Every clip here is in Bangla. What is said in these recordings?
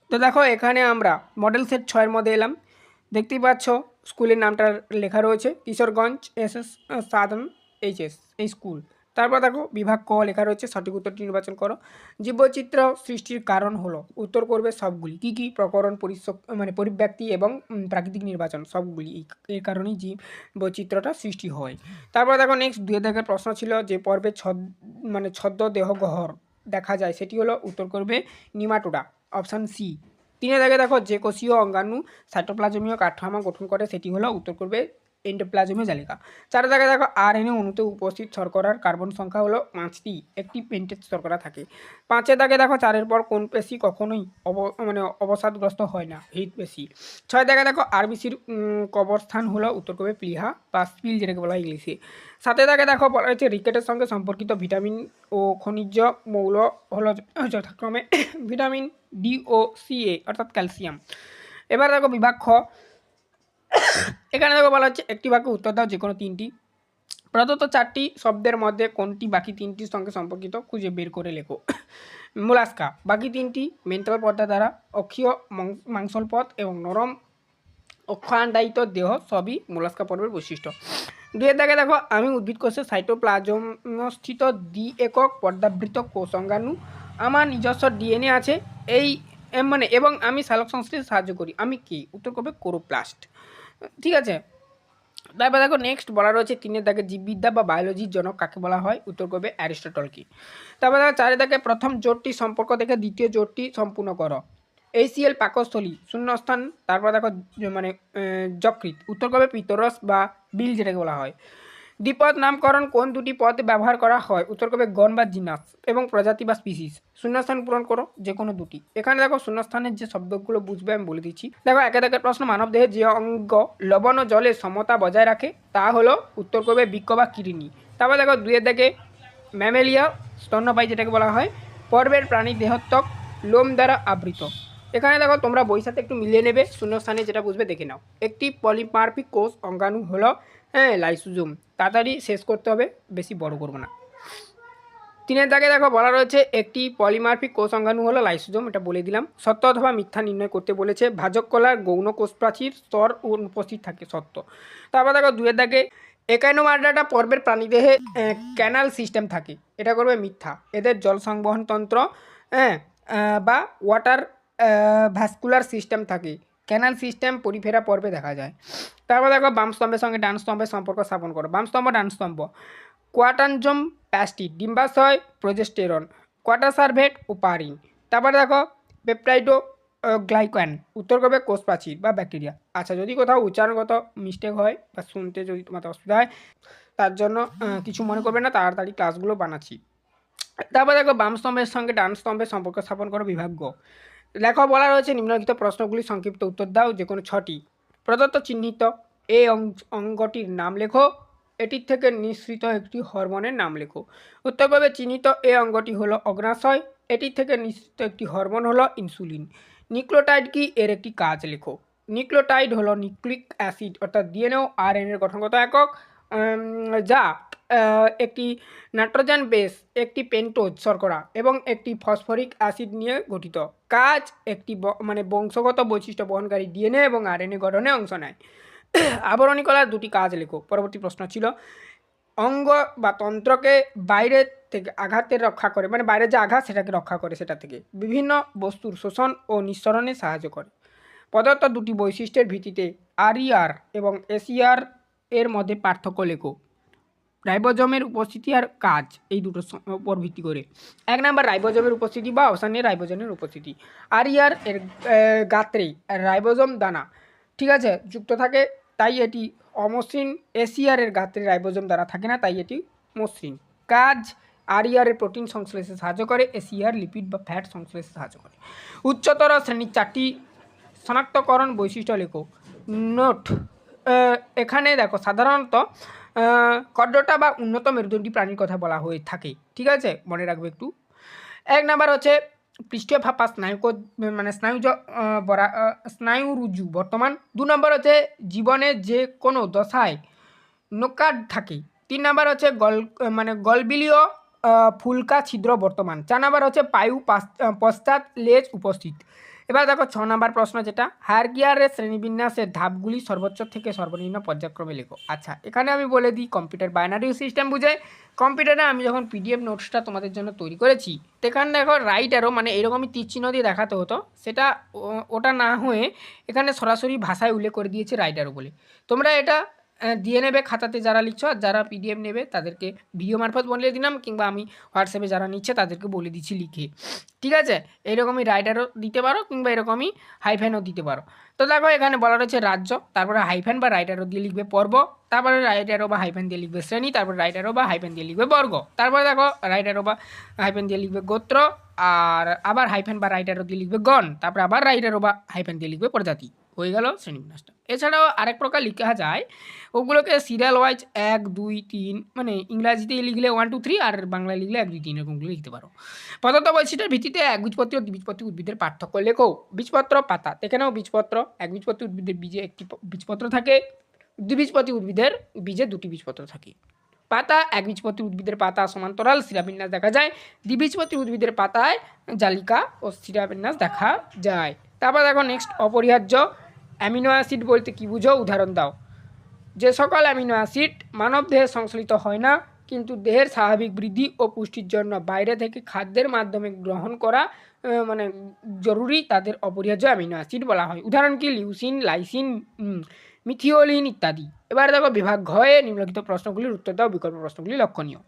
তো দেখো এখানে আমরা মডেল সেট 6-এর মধ্যে এলাম। দেখতেই পাচ্ছ স্কুলের নামটা লেখা রয়েছে কিশোরগঞ্জ এসএস সাধন এইচএস এই স্কুল। তারপর দেখো বিভাগ ক লেখা রয়েছে, সঠিক উত্তরটি নির্বাচন করো। জীববৈচিত্র্য সৃষ্টির কারণ হলো, উত্তর করবে সবগুলি। কি কি? প্রকরণ, পরিব্যক্তি এবং প্রাকৃতিক নির্বাচন, সবগুলি এর কারণেই জীববৈচিত্র্যটা সৃষ্টি হয়। তারপর দেখো নেক্সট 2 দাগের প্রশ্ন ছিল যে পর্বে ছদ্ম দেহগহ্বর দেখা যায়, সেটি হলো, উত্তর করবে নিমাটোডা, অপশান সি। 3 দাগে দেখো যে কোষীয় অঙ্গাণু সাইটোপ্লাজমীয় কাঠামো গঠন করে, সেটি হলো, উত্তর করবে এন্ডোপ্লাজমীয় জালিকা। 4 দাগে দেখো আরএনএ অণুতে উপস্থিত শর্করার কার্বন সংখ্যা হলো 5টি, একটি পেন্টেজ শর্করা থাকে। 5 দাগে দেখো 4-এর পর কোন পেশি কখনোই অবসাদগ্রস্ত হয় না? হৃদ পেশি। 6 দাগে দেখো আরবিসির কবরস্থান হলো, উত্তর করবে প্লিহা বা স্পিল, যেটাকে বলা হয় ইংলিশে। 7 দাগে দেখো বলা হয়েছে রিকেটের সঙ্গে সম্পর্কিত ভিটামিন ও খনিজ মৌল হলো যথাক্রমে ভিটামিন ডি ও সি এ অর্থাৎ ক্যালসিয়াম। এবার দেখো বিভাগ খ। এখানে দেখো বলা হচ্ছে একটি বাক্যে উত্তর দাও যে কোনো 3টি। প্রদত্ত 4টি শব্দের মধ্যে কোনটি বাকি 3টির সঙ্গে সম্পর্কিত, খুঁজে বের করে লেখো। মোলাস্কা। বাকি 3টি মেন্টাল পর্দা দ্বারা অক্ষীয় মাংসল পথ এবং নরম অক্ষাণ্ডায়িত দেহ সবই মোলাস্কা পর্বের বৈশিষ্ট্য। 2 দাগে দেখো আমি উদ্ভিদ কোষে সাইটোপ্লাজমস্থিত দ্বি-একক পর্দাবৃত কোষ অঙ্গাণু, আমার নিজস্ব ডিএনএ আছে এবং আমি সালোক সংশ্লেষে সাহায্য করি। আমি কি? উত্তর করবে ক্লোরোপ্লাস্ট। ঠিক আছে। তারপর দেখো নেক্সট বলা রয়েছে 3 দাগে জীববিদ্যা বা বায়োলজির জনক কাকে বলা হয়? উত্তর করবে অ্যারিস্টটলকে। তারপর দেখো 4 দাগে প্রথম জোটটি সম্পর্ক দেখে দ্বিতীয় জোটটি সম্পূর্ণ করো। ACL পাকস্থলী শূন্যস্থান। তারপর দেখো যকৃৎ, উত্তর করবে পিতরস বা বিল, যেটাকে বলা হয়। দ্বিপদ নামকরণ কোন দুটি পদে ব্যবহার করা হয়? উত্তর করবে গণ বা জিনাস এবং প্রজাতি বা স্পিসিস। শূন্যস্থান পূরণ করো যে কোনো দুটি। এখানে দেখো শূন্যস্থানের যে শব্দগুলো বুঝবে আমি বলে দিচ্ছি। দেখো একে দাগের প্রশ্ন, মানব দেহে যে অঙ্গ লবণ ও জলের সমতা বজায় রাখে তা হলো, উত্তর করবে বৃক্ক বা কিডনি। তারপর দেখো 2 দাগে ম্যামেলিয়া স্তন্যপায়ী, যেটাকে বলা হয়, পর্বের প্রাণী দেহত্বক লোম দ্বারা আবৃত। এখানে দেখো তোমরা বইয়ের সাথে একটু মিলিয়ে নেবে, শূন্যস্থানে যেটা বুঝবে দেখে নাও। একটি পলিমার্ফিক কোষ অঙ্গাণু হলো লাইসোজোম। তাড়াতাড়ি শেষ করতে হবে, বেশি বড় করবো না। 3 দাগে দেখো বলা রয়েছে একটি পলিমার্ফিক কোষ অঙ্গাণু হলো লাইসোজোম, এটা বলে দিলাম। সত্য অথবা মিথ্যা নির্ণয় করতে বলেছে। ভাজক কলার গৌণ কোষ প্রাচীর স্তর উপস্থিত থাকে, সত্য। তারপর দেখো 2 দাগে একাইনোমার্ডাটা পর্বের প্রাণীদেহে ক্যানাল সিস্টেম থাকে, এটা করবে মিথ্যা। এদের জল সংবহন তন্ত্র বা ওয়াটার ভ্যাসকুলার সিস্টেম থাকে, ক্যানাল সিস্টেম পরিফেরা পর্বে দেখা যায়। তারপর দেখো বাম স্তম্ভের সঙ্গে ডান স্তম্ভের সম্পর্ক স্থাপন করো। বাম স্তম্ভ ডান স্তম্ভ। কোয়াটানজম প্যাস্টিড, ডিম্বাশয় প্রোজেস্টেরন, কোয়াটার সার্ভেট ওপারিন। তারপরে দেখো পেপটাইডো গ্লাইকান, উত্তর করবে কোষ প্রাচীর বা ব্যাকটেরিয়া। আচ্ছা, যদি কোথাও উচ্চারণগত মিস্টেক হয় বা শুনতে যদি তোমাদের অসুবিধা হয়, তার জন্য কিছু মনে করবে না, তাড়াতাড়ি ক্লাসগুলো বানাচ্ছি। তারপর দেখো বাম স্তম্ভের সঙ্গে ডান স্তম্ভের সম্পর্ক স্থাপন করো, বিভাগ গ। লেখা বলা রয়েছে নিম্নলিখিত প্রশ্নগুলি সংক্ষিপ্ত উত্তর দাও যে কোনো 6টি। প্রদত্ত চিহ্নিত এই অঙ্গটির নাম লেখো, এটির থেকে নিঃসৃত একটি হরমোনের নাম লেখো। উত্তর করবে চিহ্নিত এই অঙ্গটি হলো অগ্নাশয়, এটির থেকে নিঃসৃত একটি হরমোন হলো ইনসুলিন। নিউক্লিওটাইড কি? এর একটি কাজ লেখো। নিউক্লিওটাইড হলো নিউক্লিক অ্যাসিড অর্থাৎ ডিএনএ ও আরএনএর গঠনগত একক, যা একটি নাইট্রোজেন বেস, একটি পেন্টোজ শর্করা এবং একটি ফসফরিক অ্যাসিড নিয়ে গঠিত। কাজ একটি বংশগত বৈশিষ্ট্য বহনকারী ডিএনএ এবং আরএনএ গঠনে অংশ নেয়। আবরণী কলার 2টি কাজ লেখো। পরবর্তী প্রশ্ন ছিল অঙ্গ বা তন্ত্রকে বাইরে থেকে আঘাতের রক্ষা করে, বাইরে যে আঘাত সেটাকে রক্ষা করে, সেটা থেকে বিভিন্ন বস্তুর শোষণ ও নিঃসরণে সাহায্য করে। প্রদত্ত 2টি বৈশিষ্ট্যের ভিত্তিতে আরইআর এবং এসইআর এর মধ্যে পার্থক্য লেখো। রাইবোজোমের উপস্থিতি আর কাজ, এই দুটোর উপর ভিত্তি করে। 1 নাম্বার রাইবোজোমের উপস্থিতি বা অবসানে রাইবোজোমের উপস্থিতি। আরইআর এর গাত্রে রাইবোজোম দানা, ঠিক আছে, যুক্ত থাকে, তাই এটি অমসৃণ। এসইআর এর গাত্রে রাইবোজোম দ্বারা থাকে না, তাই এটি মসৃণ। কাজ আরইআর এর প্রোটিন সংশ্লেষে সাহায্য করে, এসইআর লিপিড বা ফ্যাট সংশ্লেষে সাহায্য করে। উচ্চতর শ্রেণীর 4টি শনাক্তকরণ বৈশিষ্ট্য লেখো। নোট, এখানে দেখো সাধারণত কর্ডটা বা উন্নত মেরুদণ্ডী প্রাণীর কথা বলা হয়ে থাকে, ঠিক আছে, মনে রাখবে একটু। 1 নাম্বার হচ্ছে পৃষ্ঠীয় ফাঁপা স্নায়ুরুজু বর্তমান। 2 নম্বর হচ্ছে জীবনের যে কোনো দশায় নোকাড থাকে। 3 নাম্বার হচ্ছে গলবিলীয় ফুলকা ছিদ্র বর্তমান। 4 নাম্বার হচ্ছে পায়ু পশ্চাৎ লেজ উপস্থিত। এবার দেখো 6 নম্বর প্রশ্ন, যেটা হায়ারার্কিয়ালের শ্রেণীবিন্যাসের ধাপগুলি সর্বোচ্চ থেকে সর্বনিম্ন পর্যায়ক্রমে লেখো। আচ্ছা, এখানে আমি বলে দিই, কম্পিউটার বাইনারি সিস্টেম বুঝে। কম্পিউটারে আমি যখন পিডিএফ নোটসটা তোমাদের জন্য তৈরি করেছি, এখানে দেখো রাইট অ্যারো মানে এরকমই তীর চিহ্ন দিয়ে দেখাতে হতো, সেটা ওটা না হয়ে এখানে সরাসরি ভাষায় উল্লেখ করে দিয়েছে রাইট অ্যারো বলে। তোমরা এটা দিয়ে নেবে খাতাতে যারা লিখছো, আর যারা পিডিএফ নেবে তাদেরকে ভিডিও মারফত বলে দিলাম, কিংবা আমি হোয়াটসঅ্যাপে যারা নিচ্ছে তাদেরকে বলে দিচ্ছি লিখে। ঠিক আছে, এরকমই রাইটারও দিতে পারো, কিংবা এরকমই হাইফেনও দিতে পারো। তো দেখো এখানে বলা রয়েছে রাজ্য, তারপরে হাইফেন বা রাইটারও দিয়ে লিখবে পর্ব, তারপরে রাইটারও বা হাইফেন দিয়ে লিখবে শ্রেণী, তারপরে রাইটারও বা হাইফেন দিয়ে লিখবে বর্গ, তারপরে দেখো রাইটারও বা হাইফেন দিয়ে লিখবে গোত্র, আর আবার হাইফেন বা রাইটারও দিয়ে লিখবে গণ, তারপরে আবার রাইটারও বা হাইফেন দিয়ে লিখবে প্রজাতি। হয়ে গেল শ্রেণীবিন্যাসটা। এছাড়াও আরেক প্রকার লেখা যায়, ওগুলোকে সিরিয়াল ওয়াইজ 1 2 3, মানে ইংরাজিতে লিখলে 1 2 3, আর বাংলায় লিখলে 1 2 3 এরকমগুলো লিখতে পারো। পদার্থ বৈশিষ্ট্যের ভিত্তিতে একবীজপত্রী ও দ্বিবীজপত্রী উদ্ভিদের পার্থক্য লেখো। বীজপত্র, পাতা। দেখে নাও বীজপত্র, একবীজপত্রী উদ্ভিদের বীজে একটি বীজপত্র থাকে, দ্বিবীজপত্রী উদ্ভিদের বীজে দুটি বীজপত্র থাকে। পাতা, একবীজপত্রী উদ্ভিদের পাতা সমান্তরাল শিরাবিন্যাস দেখা যায়, দ্বিবীজপত্রী উদ্ভিদের পাতায় জালিকা ও শিরাবিন্যাস দেখা যায়। তারপর দেখো নেক্সট, অপরিহার্য অ্যামিনো অ্যাসিড বলতে কী বুঝো, উদাহরণ দাও। যে সকল অ্যামিনো অ্যাসিড মানব দেহে সংশ্লিষ্ট হয় না, কিন্তু দেহের স্বাভাবিক বৃদ্ধি ও পুষ্টির জন্য বাইরে থেকে খাদ্যের মাধ্যমে গ্রহণ করা মানে জরুরি, তাদের অপরিহার্য অ্যামিনো অ্যাসিড বলা হয়। উদাহরণ কি, লিউসিন, লাইসিন, মিথিওলিন ইত্যাদি। এবার দেখো বিভাগ ঘয়ে নিম্নলিখিত প্রশ্নগুলির উত্তর দাও, বিকল্প প্রশ্নগুলি লক্ষণীয়।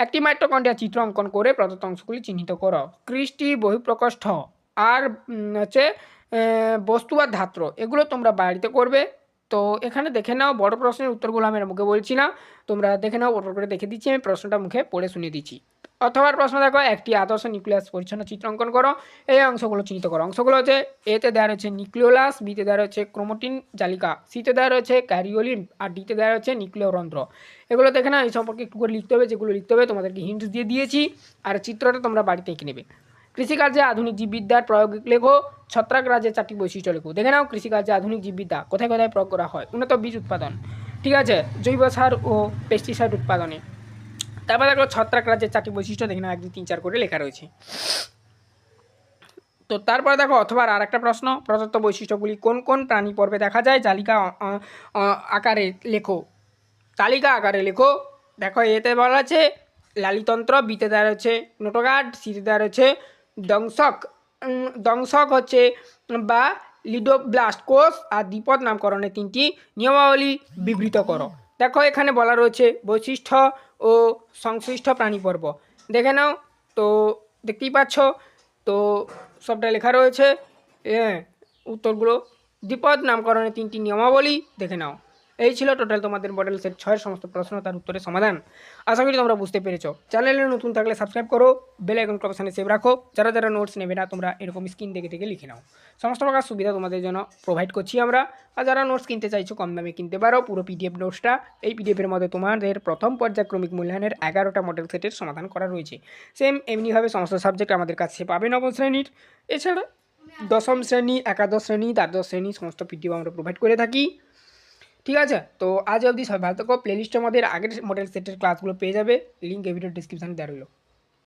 একটি মাইটোকন্ড্রিয়ার চিত্র অঙ্কন করে প্রদত্ত অংশগুলি চিহ্নিত করো। কৃষ্টি, বহিঃপ্রকোষ্ঠ, আর হচ্ছে বস্তু বা ধাত্র, এগুলো তোমরা বাড়িতে করবে। তো এখানে দেখে নাও, বড় প্রশ্নের উত্তরগুলো আমি মুখে বলছি না, তোমরা দেখে নাও, বড় করে দেখে দিচ্ছি, আমি প্রশ্নটা মুখে পড়ে শুনিয়ে দিচ্ছি। অথবা প্রশ্ন দেখো, একটি আদর্শ নিউক্লিয়াস পরিচ্ছন্ন চিত্র অঙ্কন করো, এই অংশগুলো চিহ্নিত করো। অংশগুলো হচ্ছে, এতে দেওয়া রয়েছে নিউক্লিওলাস, বিতে দেওয়া রয়েছে ক্রোমাটিন জালিকা, সিতে দেওয়া রয়েছে ক্যারিওলিন, আর ডিতে দেওয়া রয়েছে নিউক্লিয়রন্ধ্র। এগুলো দেখে না, এই সম্পর্কে একটু করে লিখতে হবে, যেগুলো লিখতে হবে তোমাদেরকে হিন্টস দিয়ে দিয়েছি, আর চিত্রটা তোমরা বাড়িতে এঁকে নেবে। কৃষিকার্যে আধুনিক জীববিদ্যার প্রয়োগ লেখো। ছত্রাক রাজ্যের 4টি বৈশিষ্ট্য লেখো। দেখে নাও, কৃষিকার্যে আধুনিক জীববিদ্যা কোথায় কোথায় প্রয়োগ করা হয়। উন্নত বীজ উৎপাদন, ঠিক আছে, জৈব সার ও পেস্টিসাইড উৎপাদনে। তারপর দেখো ছত্রাক রাজ্যের 4টি বৈশিষ্ট্য, দেখে নাও 1 2 3 4 করে লেখা রয়েছে। তো তারপরে দেখো অথবা আর একটা প্রশ্ন, প্রদত্ত বৈশিষ্ট্যগুলি কোন কোন প্রাণী পর্বে দেখা যায়, তালিকা আকারে লেখো। তালিকা আকারে লেখো। দেখো এতে বলা আছে লালিতন্ত্র, বিতে দেওয়া রয়েছে নোটোগার্ড, সিতে দেওয়া রয়েছে দংশক। দংশক হচ্ছে বা লিডোব্লাস্ট কোষ, আর দ্বিপদ নামকরণের 3টি নিয়মাবলী বিবৃত করো। দেখো এখানে বলা রয়েছে বৈশিষ্ট্য ও সংশ্লিষ্ট প্রাণী পর্ব, দেখে নাও। তো দেখতেই পাচ্ছ, তো সবটা লেখা রয়েছে, উত্তরগুলো। দ্বিপদ নামকরণের 3টি নিয়মাবলী দেখে নাও। এই ছিল টোটাল তোমাদের মডেল সেট 6 সমস্ত প্রশ্ন, তার উত্তরের সমাধান। আশা করি তোমরা বুঝতে পেরেছো। চ্যানেলে নতুন থাকলে সাবস্ক্রাইব করো, বেল আইকন অপশনে সেভ রাখো। যারা যারা নোটস নেবে না, তোমরা এরকম স্ক্রিন দেখে দেখে লিখে নাও। সমস্ত প্রকার সুবিধা তোমাদের জন্য প্রোভাইড করছি আমরা। আর যারা নোটস কিনতে চাইছো, কম দামে কিনতে পারো পুরো পিডিএফ নোটসটা। এই পিডিএফের মধ্যে তোমাদের প্রথম পর্যায়ক্রমিক মূল্যায়নের 11টা মডেল সেটের সমাধান করা রয়েছে। সেম এমনিভাবে সমস্ত সাবজেক্ট আমাদের কাছে পাবে নবম শ্রেণীর। এছাড়া দশম শ্রেণী, একাদশ শ্রেণী, দ্বাদশ শ্রেণী সমস্ত পিডিএফ আমরা প্রোভাইড করে থাকি। ঠিক আছে, তো আজ অবধি সবাই ভালো থাকো। প্লেলিস্টের মধ্যে আগের মডেল সেটের ক্লাসগুলো পেয়ে যাবে, লিঙ্ক এই ভিডিও ডিসক্রিপশানে দেওয়া রইল।